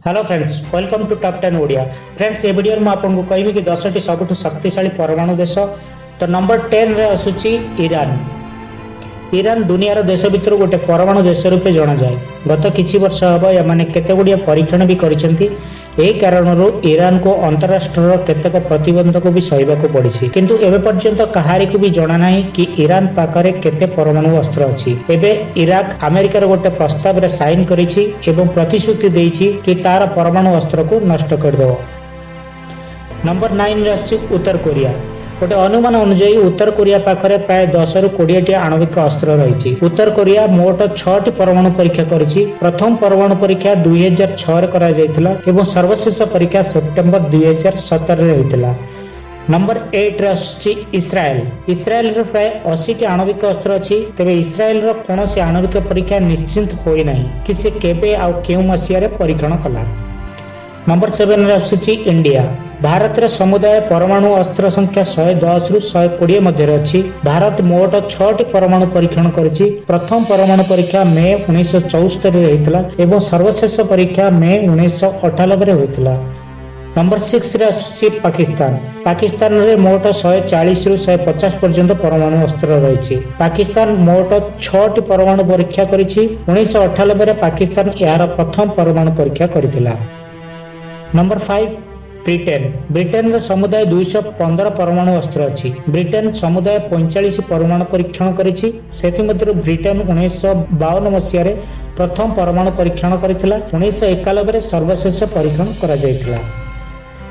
Hello friends, welcome to top 10 Odia. Friends, ये video में आपको कहबी कि 10टी सबुठ शक्तिशाली परमाणु देश। तो नंबर 10 रे आसुची ईरान। ईरान दुनियार देश भितर गोटे परमाणु देश रूपे जना जाए। गत किछि वर्ष हब एमाने केते गुडिया परीक्षण भी करिसेंती। एही कारणरू ईरान को अंतरराष्ट्रीय केतेक प्रतिबंधक भी सहिबाको पड़िछि, किंतु एबे पर्यंत कहारी को भी जणा नाही कि ईरान पाखरे केते परमाणु अस्त्र अछि। एबे इराक अमेरिकार गोटे प्रस्ताव रे साइन करिछि एवं प्रतिश्रुति देइछि कि तार परमाणु अस्त्र को नष्ट करदेव। नंबर 9 रे आछि उत्तर कोरिया। गोटे अनुमान अनुଯାयी उत्तर कोरिया पाखरे प्राय 10 रु 20 टी आणविक अस्त्र रही। उत्तर कोरिया मोट 6 परमाणु परीक्षा करिछि। प्रथम परमाणु परीक्षा 2006 रे करा जायतिला एवं सर्वशेष परीक्षा सेप्टेम्बर 2017 रे होइतिला। नंबर 8 रे आछि इस्राएल। इस्राएल रे प्राय 80 टी आणविक अस्त्र अछि। तबे इस्राएल रो कोनोसी आणविक परीक्षा निश्चित होई नाही कि से केबे आ केउ मसिया रे परीक्षण कला। नंबर 7 रे आछि इंडिया। भारत रे समुदाय परमाणु अस्त्र संख्या 110 रु 120 मध्य अछि। भारत मोट 6 टी परमाणु परीक्षण करिछि। प्रथम परमाणु परीक्षा मई 1974 रे होइतिला एवं सर्वशेष परीक्षा मई 1998 रे होइतिला। नंबर 6 रे आछि पाकिस्तान। पाकिस्तान रे मोट 140 रु 150 पर्यंत परमाणु अस्त्र रहिछि। पाकिस्तान मोट 6 टी परमाणु परीक्षा करिछि। 1998 रे पाकिस्तान यार प्रथम परमाणु परीक्षा करितिला। Number 5 Britain. ब्रिटेन रे समुदाय 215 परमाणु अस्त्र अछि। ब्रिटेन समुदाय 45 परमाणु परीक्षण करिछि। सेति मध्य ब्रिटेन 1952 मसिया रे प्रथम परमाणु परीक्षण करिथिला। 1991 रे सर्वशेष परीक्षण करा जायतिला।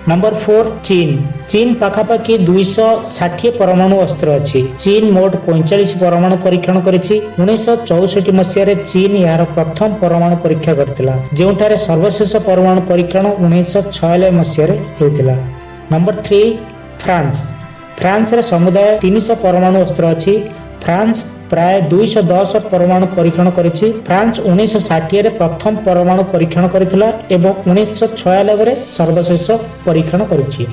नंबर 4 चीन। चीन पाखापाखि 260 परमाणु अस्त्र अछि। चीन मोट 45 परमाणु परीक्षण करिछि। 1964 मसिया रे चीन यार प्रथम परमाणु परीक्षा करथिला, जेउठारे सर्वशेष परमाणु परीक्षण 1946 मसिया रे होइतिला। Number 3 France. फ्रांस रे समुदाय 300 परमाणु अस्त्र अछि। फ्रांस प्राय 210 परमाणु परीक्षण करिछि। फ्रांस 1960 रे प्रथम परमाणु परीक्षण करिथिला एवं 1996 रे सर्वशेष परीक्षण करिछि।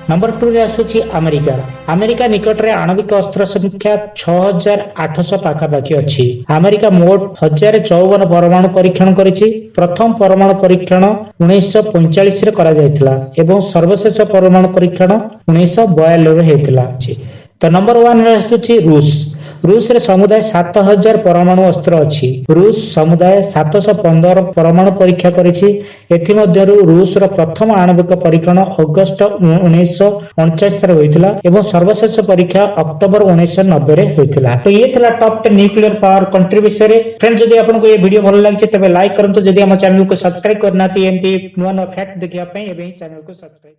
नंबर 2 रे आसुछि अमेरिका। अमेरिका निकट रे आणविक अस्त्र संख्या 6800 पाखापाखि अछि। अमेरिका मोट 1054 परमाणु परीक्षण करिछि। प्रथम परमाणु परीक्षण 1945 रे करा जायतिला एवं सर्वशेष परमाणु परीक्षण 1942 रे हेतिला। तो नंबर 1 रे आसुछि रूस। रूस रे समुदाय 7000 परमाणु अस्त्र अछि। रूस समुदाय 715 परमाणु परीक्षा करिछि। एथि मध्यरु रूस रो प्रथम आणविक परीक्षण अगस्त 1949 रे होइतिला एवं सर्वशेष परीक्षा अक्टोबर 1990 रे होइतिला। तो ये थला टॉप 10 न्यूक्लियर पावर कंट्री विषय रे। फ्रेंड्स, जदि आपनको ये वीडियो भल लागिছে तबे लाइक करंतु। जदि हम चैनल को सब्सक्राइब करनाती एमती नुवा नुवा फैक्ट देखिया पई एबे चैनल को सब्सक्राइब